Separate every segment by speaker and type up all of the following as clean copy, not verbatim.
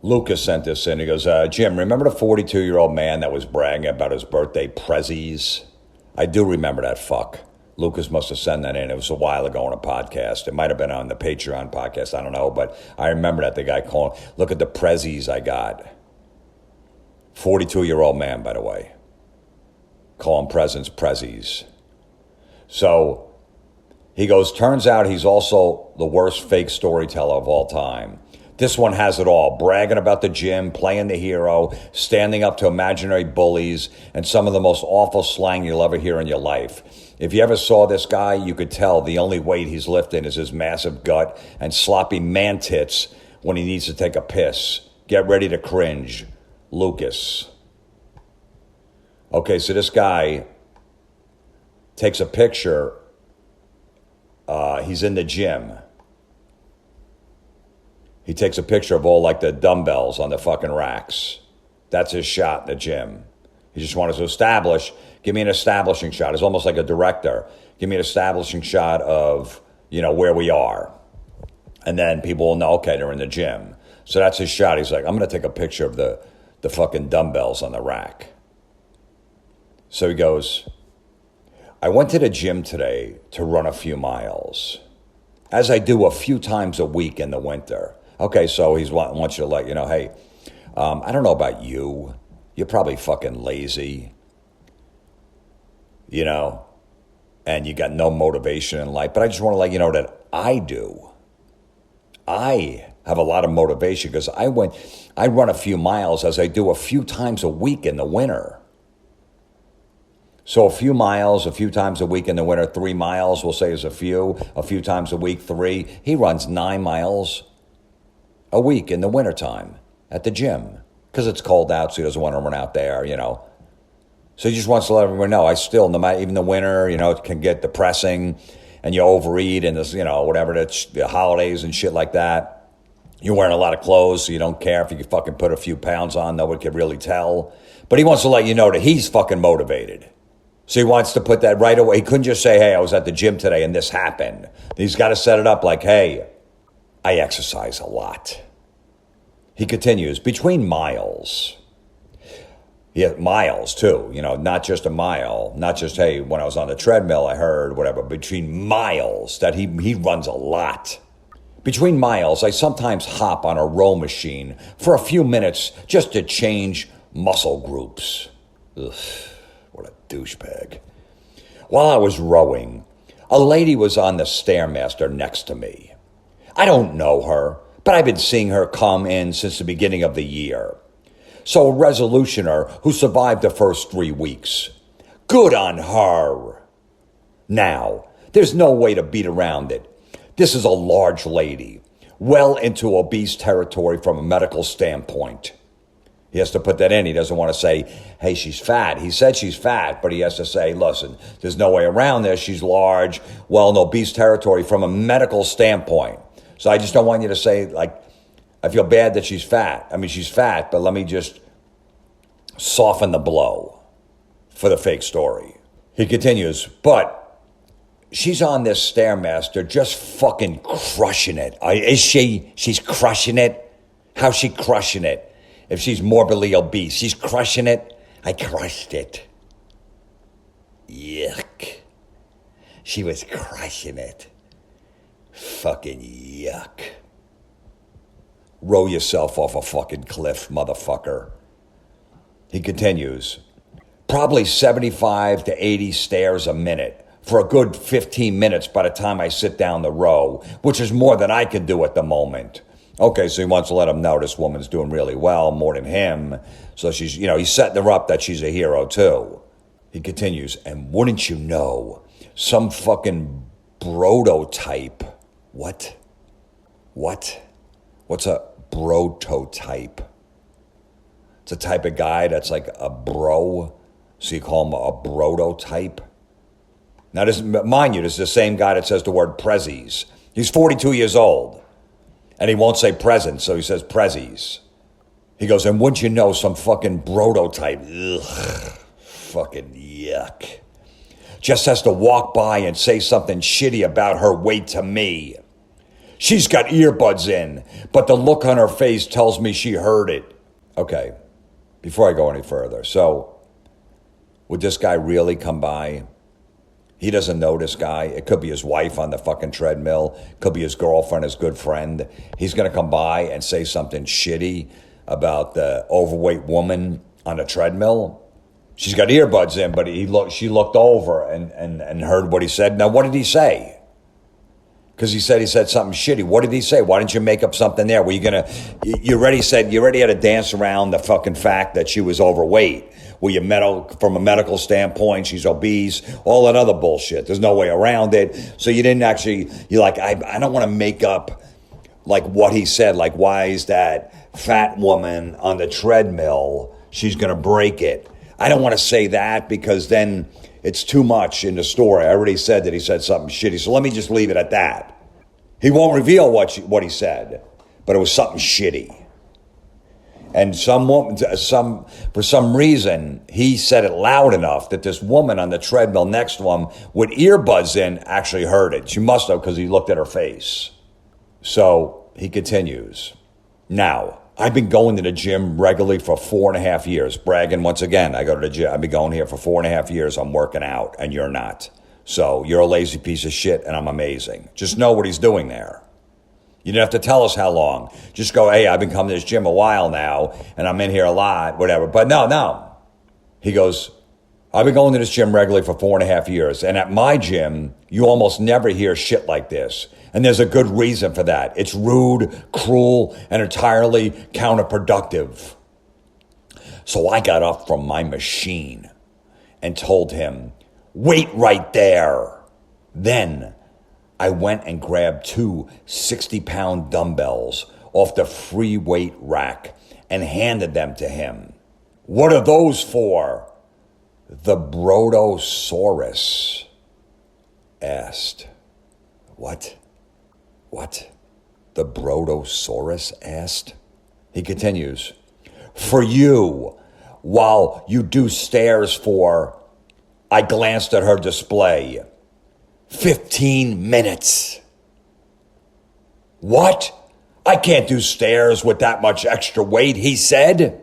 Speaker 1: Lucas sent this in. He goes, Jim, remember the 42-year-old man that was bragging about his birthday prezzies? I do remember that fuck. Lucas must have sent that in. It was a while ago on a podcast. It might have been on the Patreon podcast. I don't know. But I remember that the guy calling, look at the prezzies I got. 42-year-old man, by the way. Calling presents prezzies. So he goes, turns out he's also the worst fake storyteller of all time. This one has it all, bragging about the gym, playing the hero, standing up to imaginary bullies, and some of the most awful slang you'll ever hear in your life. If you ever saw this guy, you could tell the only weight he's lifting is his massive gut and sloppy man tits when he needs to take a piss. Get ready to cringe. Lucas. Okay, so this guy takes a picture. He's in the gym. He takes a picture of all like the dumbbells on the fucking racks. That's his shot in the gym. He just wanted to establish, give me an establishing shot. It's almost like a director. Give me an establishing shot of, where we are. And then people will know, okay, they're in the gym. So that's his shot. He's like, I'm going to take a picture of the fucking dumbbells on the rack. So he goes, I went to the gym today to run a few miles, as I do a few times a week in the winter. Okay, so he wants you to let you know, hey, I don't know about you. You're probably fucking lazy, and you got no motivation in life. But I just want to let you know that I do. I have a lot of motivation because I run a few miles as I do a few times a week in the winter. So a few miles, a few times a week in the winter, 3 miles, we'll say is a few times a week, 3. He runs 9 miles a week in the wintertime at the gym because it's cold out, so he doesn't want to run out there, So he just wants to let everyone know, I still, no matter, even the winter, it can get depressing and you overeat and this, whatever, that's the holidays and shit like that. You're wearing a lot of clothes, so you don't care if you can fucking put a few pounds on. Nobody can really tell. But he wants to let you know that he's fucking motivated. So he wants to put that right away. He couldn't just say, hey, I was at the gym today and this happened. He's got to set it up like, hey, I exercise a lot. He continues, between miles. Yeah, miles too, not just a mile. Not just, hey, when I was on the treadmill, I heard whatever. Between miles, that he runs a lot. Between miles, I sometimes hop on a row machine for a few minutes just to change muscle groups. Ugh. What a douchebag. While I was rowing, a lady was on the Stairmaster next to me. I don't know her, but I've been seeing her come in since the beginning of the year. So a resolutioner who survived the first 3 weeks. Good on her. Now, there's no way to beat around it. This is a large lady, well into obese territory from a medical standpoint. He has to put that in. He doesn't want to say, hey, she's fat. He said she's fat, but he has to say, listen, there's no way around this. She's large, well in obese territory from a medical standpoint. So I just don't want you to say, like, I feel bad that she's fat. I mean, she's fat, but let me just soften the blow for the fake story. He continues, but she's on this Stairmaster just fucking crushing it. Is she? She's crushing it? How's she crushing it? If she's morbidly obese, she's crushing it. I crushed it. Yuck. She was crushing it. Fucking yuck. Row yourself off a fucking cliff, motherfucker. He continues, probably 75 to 80 stairs a minute for a good 15 minutes by the time I sit down the row, which is more than I can do at the moment. Okay, so he wants to let him know this woman's doing really well, more than him. So she's, he's setting her up that she's a hero too. He continues, and wouldn't you know, some fucking brototype. What? What's a brototype? It's a type of guy that's like a bro, so you call him a brototype. Now, this, mind you, this is the same guy that says the word prezzies. He's 42 years old. And he won't say present, so he says prezzies. He goes, and wouldn't you know, some fucking brototype, ugh, fucking yuck, just has to walk by and say something shitty about her weight to me. She's got earbuds in, but the look on her face tells me she heard it. Okay, before I go any further, so would this guy really come by? He doesn't know this guy. It could be his wife on the fucking treadmill. Could be his girlfriend, his good friend. He's going to come by and say something shitty about the overweight woman on the treadmill. She's got earbuds in, but she looked over and heard what he said. Now, what did he say? Because he said something shitty. What did he say? Why didn't you make up something there? Were you going to, you already had to dance around the fucking fact that she was overweight. Well, from a medical standpoint, she's obese, all that other bullshit. There's no way around it. So you didn't actually, you're like, I don't want to make up like what he said. Like, why is that fat woman on the treadmill? She's going to break it. I don't want to say that because then it's too much in the story. I already said that he said something shitty. So let me just leave it at that. He won't reveal what he said, but it was something shitty. And for some reason, he said it loud enough that this woman on the treadmill next to him with earbuds in actually heard it. She must have because he looked at her face. So he continues. Now, I've been going to the gym regularly for 4.5 years. Bragging once again, I go to the gym. I've been going here for 4.5 years. I'm working out and you're not. So you're a lazy piece of shit and I'm amazing. Just know what he's doing there. You didn't have to tell us how long. Just go, hey, I've been coming to this gym a while now, and I'm in here a lot, whatever. But no. He goes, I've been going to this gym regularly for 4.5 years, and at my gym, you almost never hear shit like this. And there's a good reason for that. It's rude, cruel, and entirely counterproductive. So I got up from my machine and told him, wait right there. Then I went and grabbed 2 60-pound dumbbells off the free weight rack and handed them to him. What are those for? The Brotosaurus asked. What? The Brotosaurus asked. He continues. For you, while you do stairs for, I glanced at her display. 15 minutes. What? I can't do stairs with that much extra weight, he said.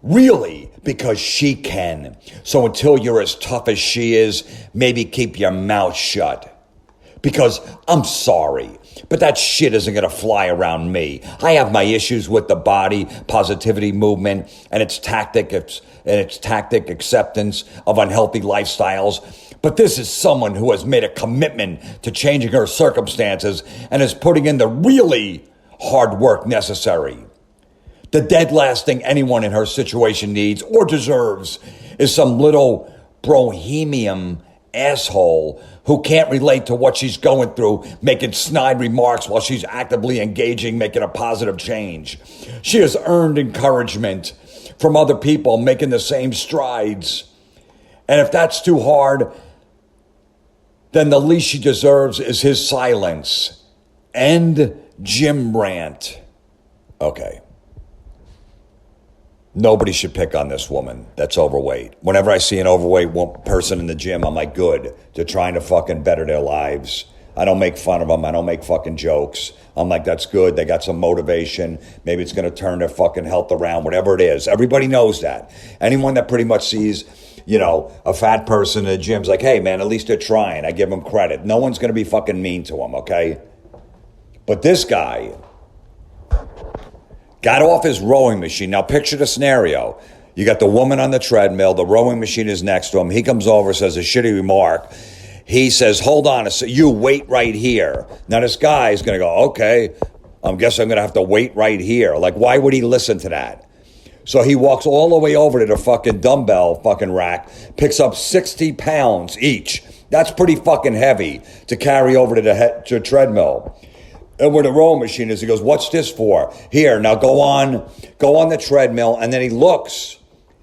Speaker 1: Really? Because she can. So until you're as tough as she is, maybe keep your mouth shut. Because I'm sorry, but that shit isn't going to fly around me. I have my issues with the body positivity movement and its tactic acceptance of unhealthy lifestyles. But this is someone who has made a commitment to changing her circumstances and is putting in the really hard work necessary. The dead last thing anyone in her situation needs or deserves is some little bohemian asshole who can't relate to what she's going through, making snide remarks while she's actively engaging, making a positive change. She has earned encouragement from other people making the same strides. And if that's too hard, then the least she deserves is his silence. End gym rant. Okay. Nobody should pick on this woman that's overweight. Whenever I see an overweight person in the gym, I'm like, good. They're trying to fucking better their lives. I don't make fun of them. I don't make fucking jokes. I'm like, that's good. They got some motivation. Maybe it's going to turn their fucking health around, whatever it is. Everybody knows that. Anyone that pretty much sees, a fat person in the gym's like, hey, man, at least they're trying. I give them credit. No one's going to be fucking mean to them, okay? But this guy got off his rowing machine. Now picture the scenario. You got the woman on the treadmill. The rowing machine is next to him. He comes over, says a shitty remark. He says, hold on a second. You wait right here. Now this guy is going to go, okay, I guess I'm going to have to wait right here. Like, why would he listen to that? So he walks all the way over to the fucking dumbbell fucking rack, picks up 60 pounds each. That's pretty fucking heavy to carry over to the treadmill. And where the rowing machine is, he goes, what's this for? Here, now go on the treadmill. And then he looks,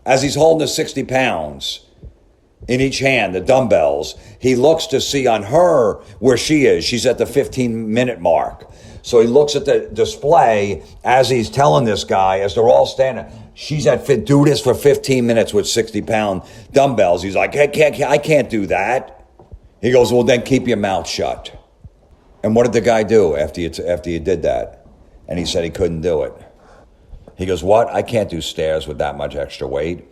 Speaker 1: as he's holding the 60 pounds in each hand, the dumbbells, he looks to see on her where she is. She's at the 15-minute mark. So he looks at the display as he's telling this guy, as they're all standing, she's do this for 15 minutes with 60-pound dumbbells. He's like, I can't do that. He goes, well, then keep your mouth shut. And what did the guy do after you did that? And he said he couldn't do it. He goes, what? I can't do stairs with that much extra weight.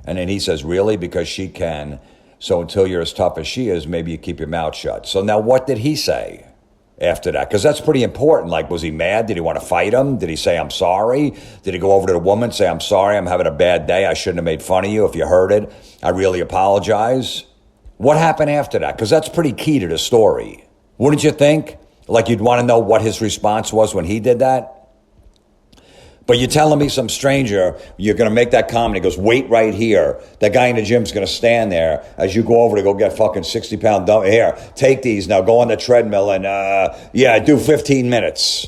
Speaker 1: And then he says, really? Because she can. So until you're as tough as she is, maybe you keep your mouth shut. So now what did he say after that? Because that's pretty important. Like, was he mad? Did he want to fight him? Did he say, I'm sorry? Did he go over to the woman, say, I'm sorry, I'm having a bad day. I shouldn't have made fun of you. If you heard it, I really apologize. What happened after that? Because that's pretty key to the story. Wouldn't you think? Like, you'd want to know what his response was when he did that? But you're telling me some stranger, you're going to make that comment. He goes, wait right here. That guy in the gym's going to stand there as you go over to go get fucking 60-pound dumb. Here, take these. Now go on the treadmill and, do 15 minutes.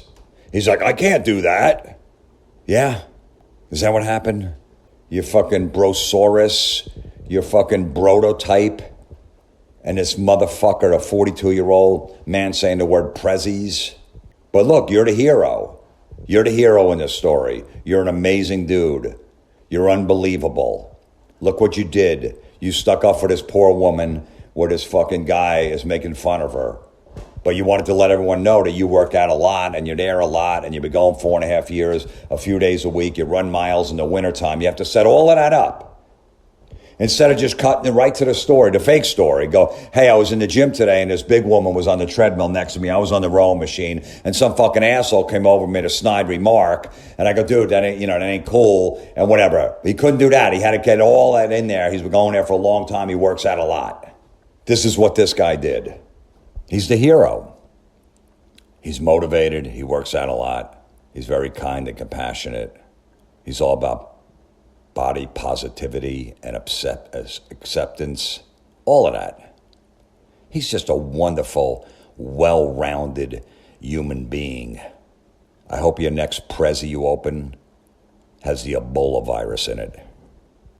Speaker 1: He's like, I can't do that. Yeah? Is that what happened? You fucking Brotosaurus. You're fucking Brototype. And this motherfucker, a 42-year-old man saying the word prezzies. But look, you're the hero. You're the hero in this story. You're an amazing dude. You're unbelievable. Look what you did. You stuck up for this poor woman where this fucking guy is making fun of her. But you wanted to let everyone know that you work out a lot and you're there a lot and you've been going 4.5 years, a few days a week. You run miles in the wintertime. You have to set all of that up. Instead of just cutting it right to the story, the fake story, go, hey, I was in the gym today and this big woman was on the treadmill next to me. I was on the rowing machine and some fucking asshole came over and made a snide remark. And I go, dude, that ain't cool and whatever. He couldn't do that. He had to get all that in there. He's been going there for a long time. He works out a lot. This is what this guy did. He's the hero. He's motivated. He works out a lot. He's very kind and compassionate. He's all about body positivity and acceptance, all of that. He's just a wonderful, well-rounded human being. I hope your next Prezi you open has the Ebola virus in it.